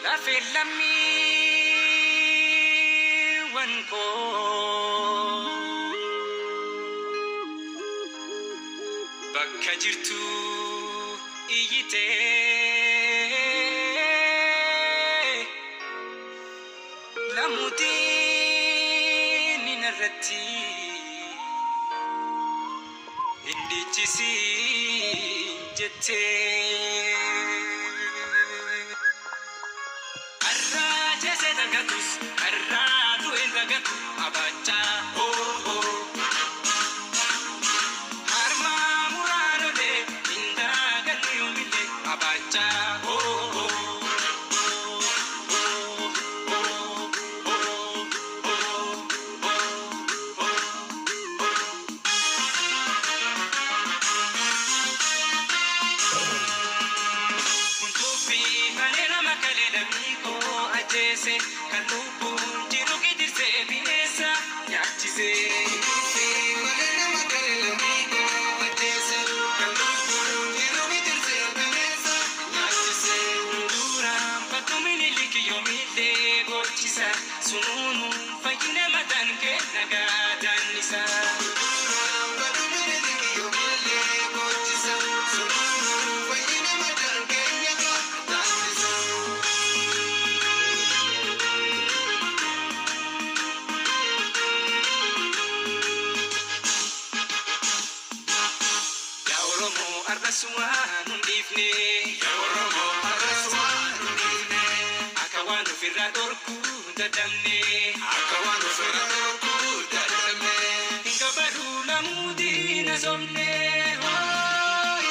La filami wanko bakka jirtu iyite lamuti ninarratti indichisi jette arraja se dagatus arratu endagatu abacha oh oh harma murano de indagatu yumile abacha oh oh se kalubu jiru gidir se binesa yachise malena makarela miko atese kalubu jiru gidir se binesa yachise duram patumini likiyo mide gochisa sununu fayine madan ke nagadanisa duram patumini likiyo mide gochisa sununu fayine madan ke nagadanisa. Arrasuan undifne ya oromo arrasuan undifne akawan firra dorku dadamne akawan firra dorku dadamne inga baru lamudi nazomne hoy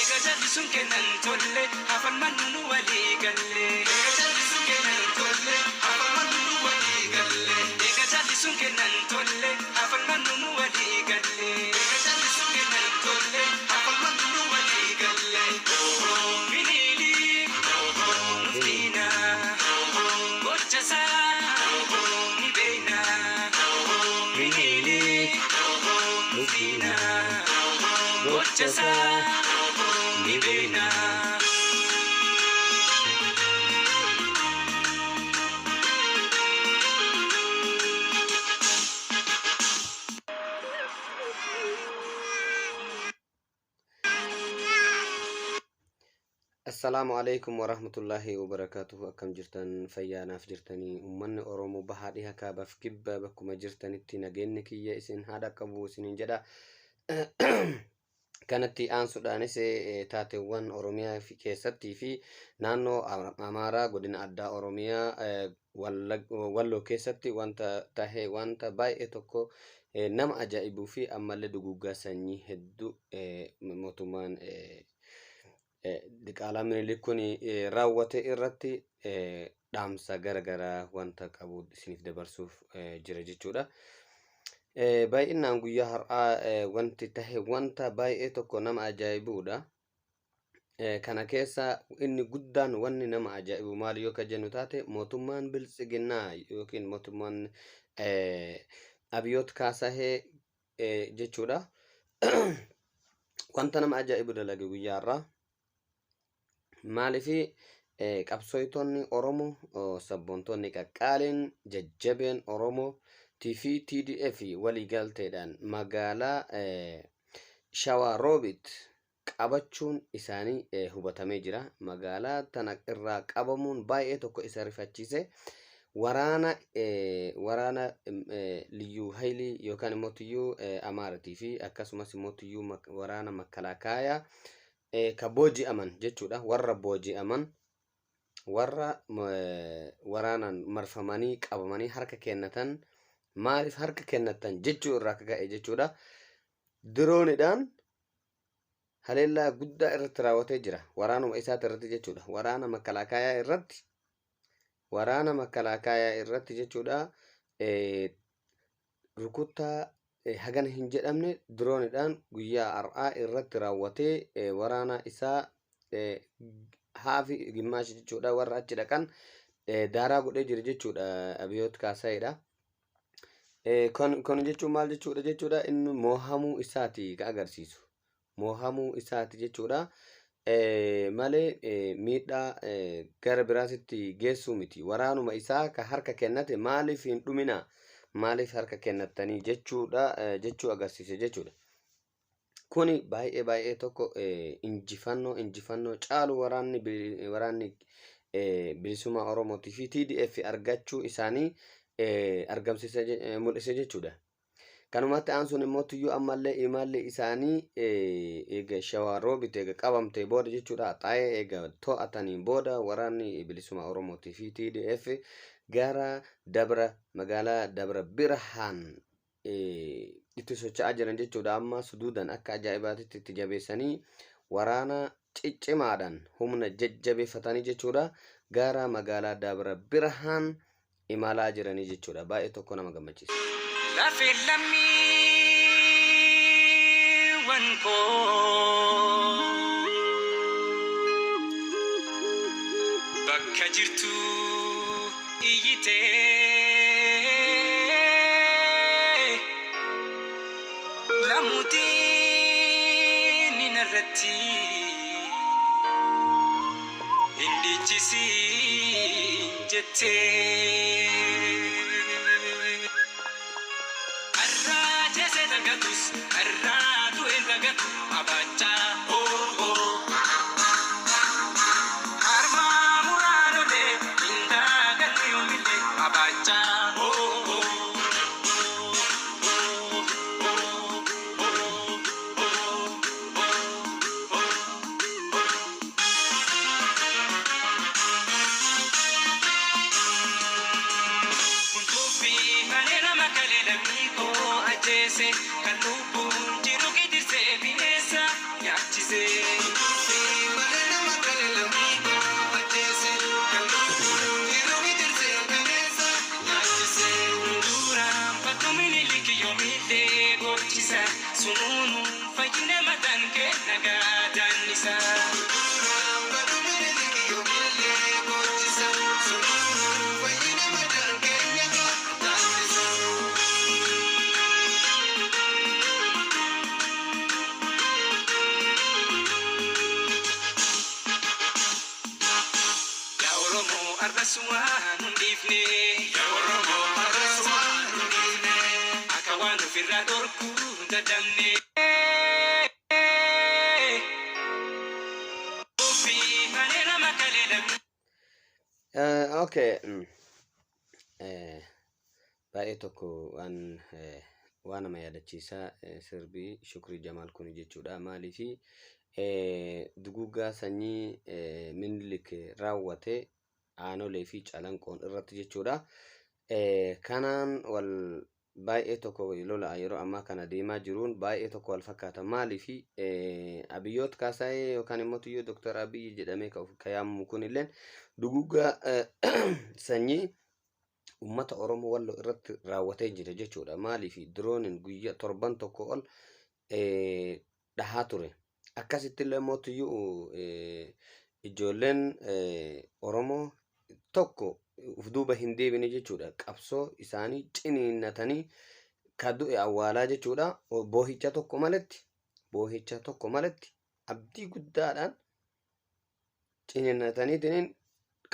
ega jadi sunkenan tolle afan mannu wali galle ega jadi sunkenan tolle afan mannu wali galle ega jadi sunkenan tolle afan mannu wali galle ega jadi sunkenan tolle Jasa nibena Assalamu alaikum warahmatullahi wabarakatuh. Akkam jirtan fayyaanaaf jirtanii ummanni Oromoo bahaa dhiha kaabaaf kibba bakkuma jirtanitti nageenyi kiyya isin haadha qabu isiniin jedha. Kanatti aansuudhaanis taateewwan Oromiyaa keessattii fi naannoo Amaaraa godina addaa Oromiyaa Walloo keessatti wanta tahee wanta baay'ee tokko nama ajaa'ibuu fi ammallee duguggaa sanyii hedduu mootummaan Diqaalaa Minilik kun raawwate irratti dhaamsa garagaraa wanta qabu isiniif dabarsuuf jira jechuudha. Baay'inaan guyyaa har'aa wanti tahe wanta baay'ee tokko nama ajaa'ibuudha. Kana keessa inni guddaan wanni nama ajaa'ibu maal yoo ka jennu taate mootummaan biltsiginnaa yookiin mootummaan Abiyoot Kaasahee jechuudha. Wanta nama ajaa'ibu dalage guyyaa har'aa maalifi qabsoytoonni Oromoo sabboontoonni qaqqaaliin jajjabeen Oromoo TV TDF waliigalteedhaan magaalaa Shawaa Roobit qabachuun isaanii hubatamee jira. Magaalaa tana irraa qabamuun baay'ee tokko isa rifachiise. Waraana liyyuu haylii yookaan immoo tiyyuu Amaaratii fi akkasumas immoo tiyyuu waraana Makalakaayaa ka booji'aman jechuudha. Warra booji'aman warra waraanaan marfamanii qabamanii harka kennatan maaliif harka kennatan jechuu irraa ka'e jechuudha. Diroonidhaan haleellaa guddaa irratti raawwatee jira. Waraanuma isaati irratti jechuudha. Waraana Makalakaayaa irratti jechuudha. Rukuttaa hagana hin jedhamne diroonidhaan guyyaa har'aa irratti raawwatee waraana isaa haafi gimmaashi jechuudha. Warra achi dhaqan daaraa godhee jira jechuudha. Abiyoot Kaasaheedha. Kun jechuun maal jechuudha inni moohamuu isaati ka agarsiisu. Moohamuu isaati jechuudha. malee miidhaa gara biraatitti geessuu miti. Waraanuma isaa ka harka kennate maaliif hin dhumina? Maaliif harka kennattanii jechuu agarsiise jechuudha. Kuni baay'ee tokko injifannoo caalu waraanni bilisummaa Oromootii fi TDF argachuu isaanii argamsiise mul'ise jechuudha. Kanumatti aansuun immoo tuyyuu ammallee imalli isaanii eega Shawaa Roobit eega qabamtee booda jechuudha. Xaayee eega to'atanii booda waraanni bilisummaa Oromootii fi TDF gara magaalaa Dabra Birhaan itti socho'aa jiran jechuudha. Amma suduudan akka ajaa'ibaatitti itti jabeessanii waraana ciccimaadhaan humna jajjabeeffatanii jechuudha. Gara magaalaa Dabra Birhaan imalaa jiranii jechuudha. Baay'ee tokko nama gammachiisa. Lafe lammii wankoo bakka jirtu iyyitee lamuutiin ninarratti indichisi jettee. Arratu endagatu abacha arma murano de indagatu yomile abacha kuntufi manera makalela miko ajese kanubu sununu fayina matan ke nagadanisa ya Oromo arrasuan undifne ya Oromo arrasuan undifne akawan firra dorku dadamne okay baay'ee tokko waan nama yaadachiisaa sirbii Shukrii Jamaal kun jechuudha. Maaliifi duguuggaa sanyii Minilik raawwate aanolee fi calanqoon irratti jechuudha. Kanaan wal baay'ee tokko lola yeroo ammaa kana deemaa jiruun baay'ee tokko wal fakkaata. Maaliifi Abiyyoot Kaasaayee yookaan immoo tuyyoo Dr. Abiy jedhamee ka yaamamu kunilleen duguuggaa sanyii ummata Oromoo Walloo irratti raawwatee jira jechuudha. Maaliifi dirooniin guyyaa torban tokko ol dhahaa ture. Akkasittillee immoo tuyyuu ijoolleen Oromoo tokko uf duuba hin deebine jechuudha. Qabsoo isaanii ciniinnatanii ka du'e awwaalaa jechuudha. Boohicha tokko malatti abdii guddaadhaan ciniinnatanii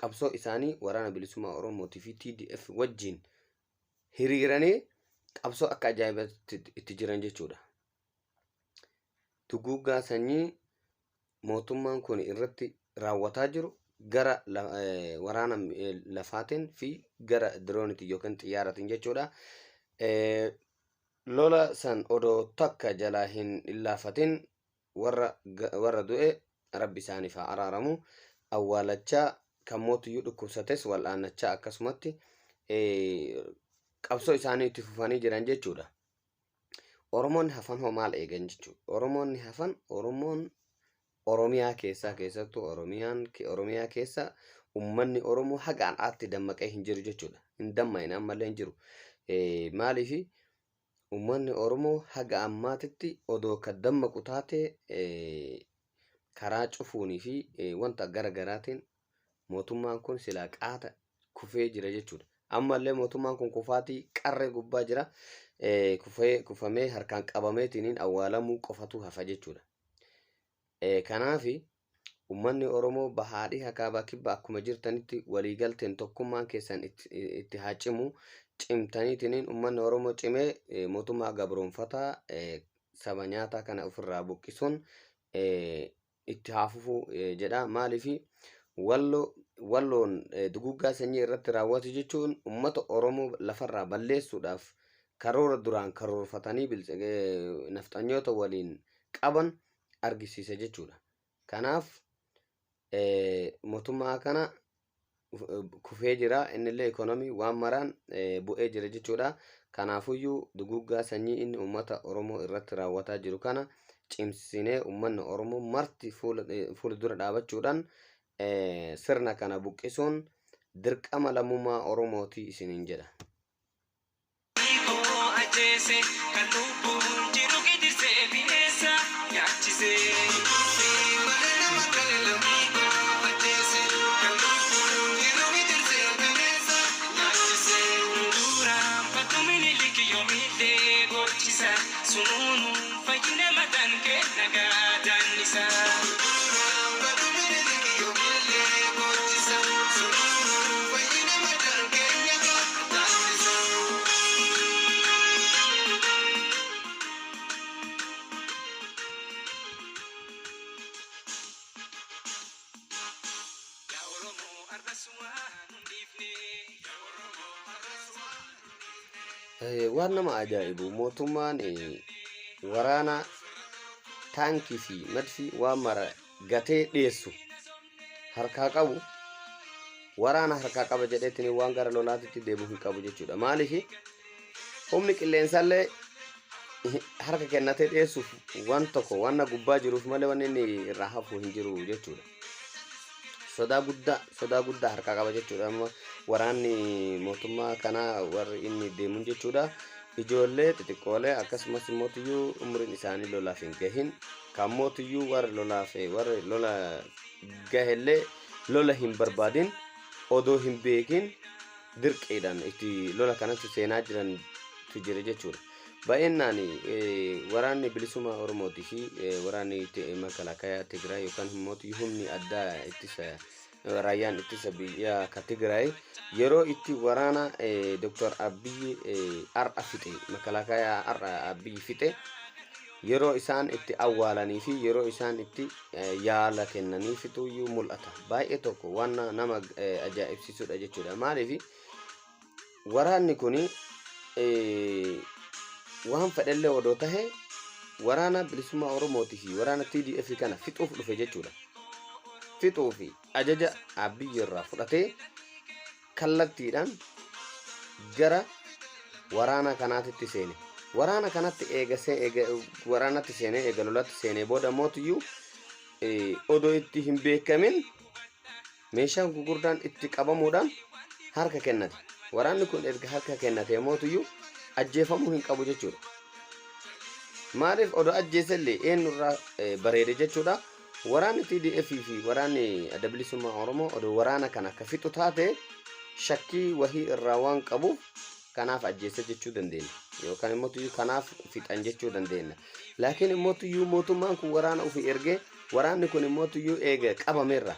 qabsoo isaanii waraana bilisummaa Oromootii fi TDF wajjin hiriiranii qabsoo akka ajaa'ibaatti itti jiran jechuudha. Duguuggaa sanyii mootummaan kun irratti raawwataa jiru gara waraana lafaatiin fi gara diroonitiin yookaan xiyyaaratiin jechuudha. Lola san odoo takka jalaa hin illaafatin warra du'e rabbi isaaniif haa araaramu. Awwaalachaa kan mootiyyuu dhukkubsates wal'aannachaa akkasumatti qabsoo isaanii itti fufanii jiran jechuudha. Oromoonni hafan hoo maal eegan jechuudha. Oromoonni hafan Oromiyaa keessattuu Oromiyaa keessa ummanni Oromoo hagaan aatti dammaqee hin jiru jechuudha. Hin dammaqne ammallee hin jiru. Maaliifi ummanni Oromoo haga ammaatitti odoo ka dammaqu taate karaa cufuunii fi wanta garaagaraatiin mootummaan kun silaa qaata kufee jira jechuudha. Ammallee mootummaan kun kufaatii qarree gubbaa jira. Kufamee harkaan qabameetiin awwaalamuu qofatu hafa jechuudha. Kanaafi ummanni Oromoo bahaadhii hakaabaa kibba akkuma jirtanitti waliigalteen tokkummaan keessan itti haa cimu. Cimtaniitiniin ummanni Oromoo cimee mootummaa gabroonfataa saba nyaataa kana ofirraa buqqisuun itti haa fufu jedha. Maaliifi walloon duguggaa sanyii irratti raawwatu jechuun ummata Oromoo lafarraa balleessuudhaaf karoora duraan karoorfatanii nafxanyoota waliin qaban argisiisa jechuudha. Kanaaf mootummaa kana kufee jira, innillee ekonomii waan maraan bu'ee jira jechuudha. Kanaafuyyuu duguggaa sanyii inni ummata Oromoo irratti raawwataa jiru kana cimsinee ummanni Oromoo marti fuula dura dhaabachuudhaan sirna kana buqqisuun dirqama lammummaa Oromooti isiniin jedha. Waan nama ajaa'ibu mootummaan waraana taankii fi madfii waan mara gatee dhiyeessu harkaa qabu, waraana harkaa qaba jedheetiin waan gara lolaatitti deebi'u hin qabu jechuudha. Maaliif humni qilleensaallee harka kennatee dhiyeessuuf waan tokko waan gubbaa jiruuf malee waan inni irraa hafu hin jiru jechuudha. Sodaa guddaa harkaa qaba jechuudha. Waraanni mootummaa kana warri inni deemuun jechuudha. Ijoollee xixiqqoolee akkasumas mootiyyuu umriin isaanii lolaaf hin gahin, kan mootiyyuu warri lola gahellee lola hin barbaadin odoo hin beekin dirqiidhaan itti lola kanatti seenaa jirantu jira jechuudha. Baay'inaan waraanni bilisummaa Oromootii fi waraanni makalaakaa Tigraay yookaan mootiyyuu humni addaa ittisa raayyaan ittisa biyya Tigraay yeroo itti waraana Dr. Abiy ar'a fixe, makalaakaa ar'a Abiy fixe yeroo isaan itti awwaalanii fi yeroo isaan itti yaala kennanii fixuyyuu mul'ata. Baay'ee tokko waan nama ajaa'ibsiisudha jechuudha. Maaliif waraanni kuni waan fedhallee odoo tahe waraana bilisummaa Oromootii fi waraana TDF kana fixuuf dhufe jechuudha. Fixuu fi ajaja Abiy irraa fudhatee kallattiidhaan gara waraana kanaatti seene. Waraana kanatti waraanatti seenee eega lolatti seenee booda mootiyyuu odoo itti hin beekamin meeshaan gurguddaan itti qabamuudhaan harka kennate. Waraanni kun erga harka kennatee mootiyyuu ajjeefamuu hin qabu jechuudha. Maaliif odoo ajjeesellee eenyurraa bareede jechuudha. Waraanni TDF fi waraanni adda bilisummaa Oromoo odoo waraana kana akka fixu taate shakkii wahii irraa waan qabuuf kanaaf ajjeese jechuu dandeenya. Yookaan immoo kanaaf fixan jechuu dandeenya. Laakiin immoo mootummaan kun waraana ofii ergee waraanni kun immoo eega qabameerra.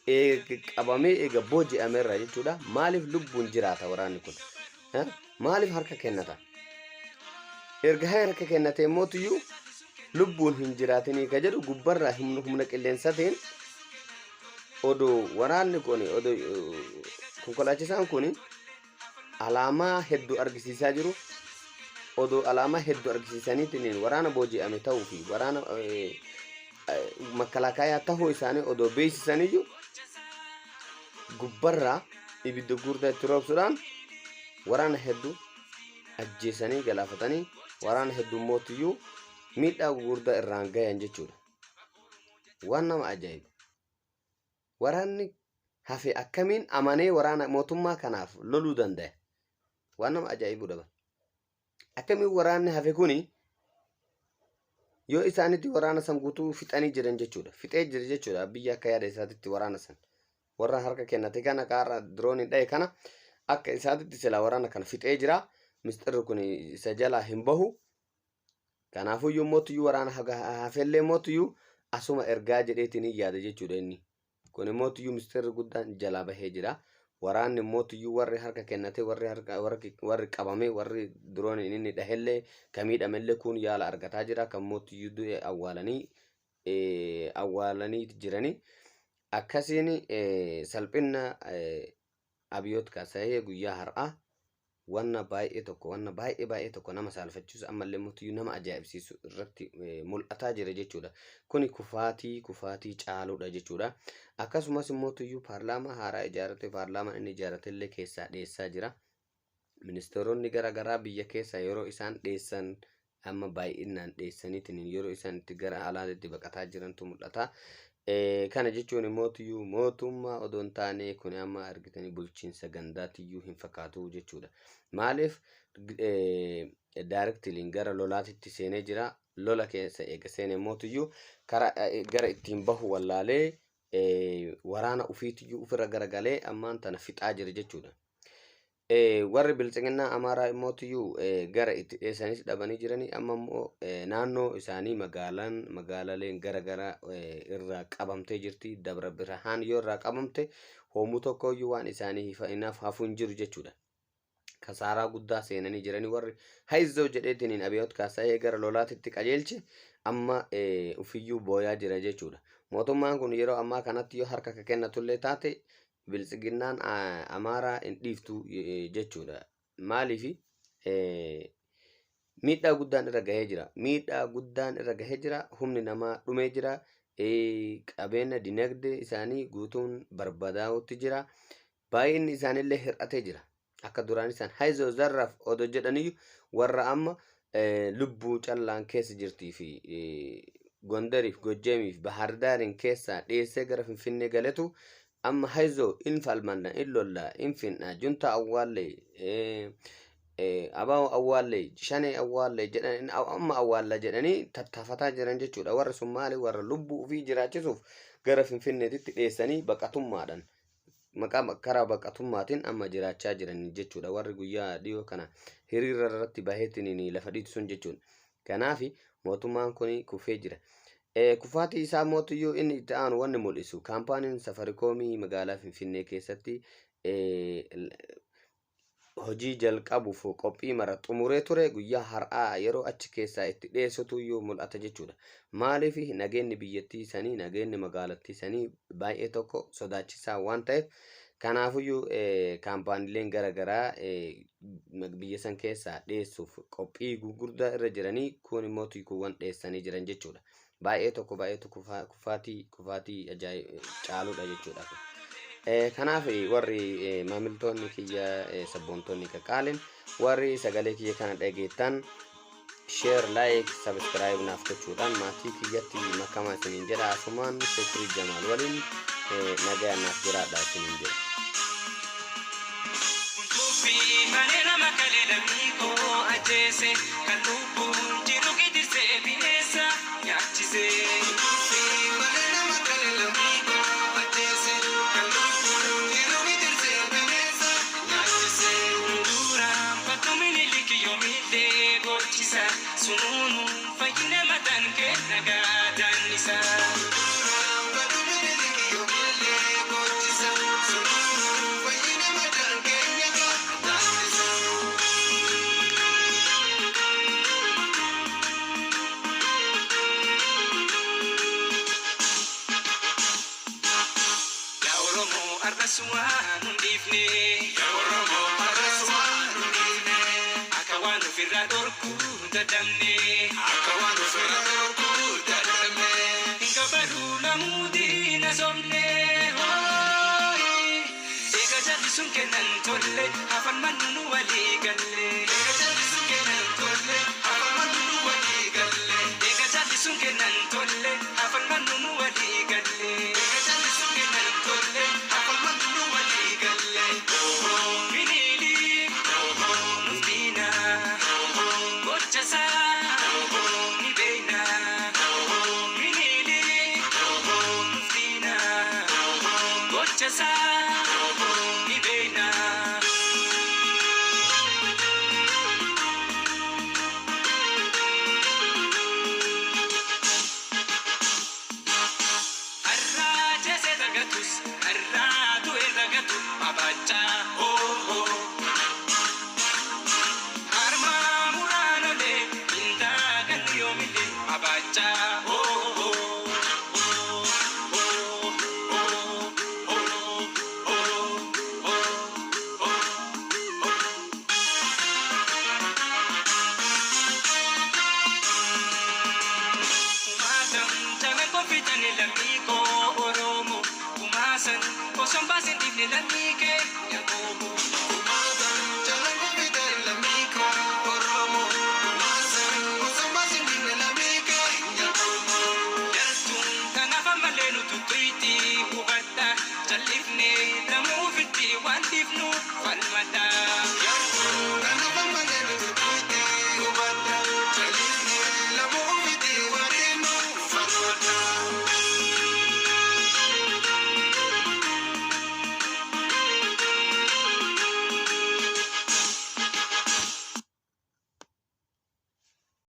Eega booji'ameerra jechuudha. Maaliif lubbuun jiraata waraanni kun? Maaliif harka kennata? Erga harka kennate immoo lubbuun hin jiraatinii ka jedhu gubbarraa humna qilleensaatiin odoo waraanni kun odoo konkolaachisaan kun alaamaa hedduu argisiisaa jiru. Odoo alaamaa hedduu argisiisaniitiin waraana booji'ame ta'uu fi waraana makalaakaa ta'uu isaanii odoo beeksisaniyyuu gubbarraa ibidda guddaa itti roobsuudhaan waraana hedduu ajjeesanii galaafatanii waraana hedduu mootiyyuu miidhaa guddaa irraan gayan jechuudha. Waan nama ajaa'ibu. Waraanni hafe akkamiin amanee waraana mootummaa kanaaf loluu danda'a? Waan nama ajaa'ibudha. Akkamiin waraanni hafe kuni yoo isaanitti waraana san guutuu fixanii jiran jechuudha. Fixee jira jechuudha. Biyya akka yaada isaatitti waraana san warra harka kennate kana kaarra dirooniin dhaye kana akka isaatitti sila waraana kana fixee jira. Mistirri kun isa jalaa hin bahu. Kanaafuyyuu mootiyyuu waraana hafellee mootiyyuu asuma ergaa jedheetiin yaada jechuudha inni. Kun immoo tuyyuu ministeerri guddaan jalaa bahee jira. Waraanni immoo tuyyuu warri harka kennate warri qabame warri duroon inni dhahellee kamiidhamellee kun yaala argataa jira. Kan immoo tuyyuu du'e awwaalanii jiranii. Akkasiin salphina Abiyoot Kaasayee guyyaa har'aa wanna baay'ee tokko nama saalfachiisu ammallee mootiyyuu nama ajaa'ibsiisu irratti mul'ataa jira jechuudha. Kuni kufaatii caaluudha jechuudha. Akkasumas mootiyyuu paarlaamaa haaraa ijaarate paarlaamaan inni ijaarate illee keessaa dheessaa jira. Ministeeronni garaagaraa biyya keessa yeroo isaan dheessan amma baay'inaan dheessaniitiin yeroo isaan itti gara alaatti baqataa jirantu mul'ata. Kana jechuun mootiyyuu mootummaa odoo hin taane kun amma argitanii bulchiinsa gandaatiyyuu hin fakkaatu jechuudha. Maaliif daayirektiliin gara lolaatitti seenee jira. Lola keessa eega seenee mootiyyuu gara ittiin bahu wallaalee waraana ufiitiyyuu ofirra garagalee ammaan tana fixaa jira jechuudha. Warri bilchiginaa Amaaraa mootiyyuu gara itti dheessanis dhabanii jiranii amma immoo naannoo isaanii magaalaleen gara irraa qabamtee jirti. Dabra Birhaan yoo irraa qabamte hoomuu tokkoyyuu waan isaanii inaaf hafuu hin jiru jechuudha. Kasaaraa guddaa seenanii jiranii warri Hayzoo jedheetiin Abiyoot Kaasayee gara lolaatitti qajeelche amma ufiyyuu booyaa jira jechuudha. Mootummaan kun yeroo ammaa kanatti yoo harka kennatullee taate bilchiginnaan Amaaraa hin dhiiftu jechuudha. Maaliif miidhaa guddaan irra gahee jira. Humni namaa dhumee jira. Qabeenya dinagdee isaanii guutuun barbadaa'utti jira. Baay'inni isaanillee hir'atee jira. Akka duraan isaan Hayzoo Zarraaf odoo jedhanii warra amma lubbuu callaan keessa jirtii fi Gondariif Gojjeemiif Bahardaariin keessaa dhiyeessee gara Finfinnee galetu amma Hayzoo infalmanna illolla infinna junta awwaallee abaa awwaallee shanee awwaallee jedhanii amma awwaalla jedhanii tattaafataa jiran jechuudha. Warra Sumaalee warra lubbuu ofii jiraachisuuf gara Finfinneetitti dhiyeessanii baqatummaadhaan maqaa karaa baqatummaatiin amma jiraachaa jiran jechuudha. Warri guyyaa dhiyoo kana hiriira irratti baheetiin lafa dhiitusun jechuudha. Kanaaf mootummaan kun kufee jira. Kufaatii isaa mootiyyuu inni itti aanu wanni mul'isu kaampaaniin Safarikoomii magaalaa Finfinnee keessatti hojii jalqabuuf qophii mara xumuree ture guyyaa har'aa yeroo achi keessaa itti dhiyeessutuyyuu mul'ata jechuudha. Maaliif nageenyi biyyattii sanii nageenyi magaalattii sanii baay'ee tokko sodaachisaa waan ta'eef kanaafuyyuu kaampaaniileen garaagaraa biyya san keessaa dhiyeessuuf qophii gurguddaa irra jiranii kun immoo kuuwwan dhiyeessanii jiran jechuudha. Baay'ee tokko kufaatii caaluudha jechuudha. Kanaaf warri maamiltoonni kiyya sabboontoonni qaqqaaliin warri sagalee kiyya kana dhageettan share like subscribe naaf gochuudhaan maatii kiyyatti makamaa isiniin jedha. Asumaan Shukrii Jamaal waliin nagaa naaf jiraadha isiniin jedha. Sun kenan tolle afan man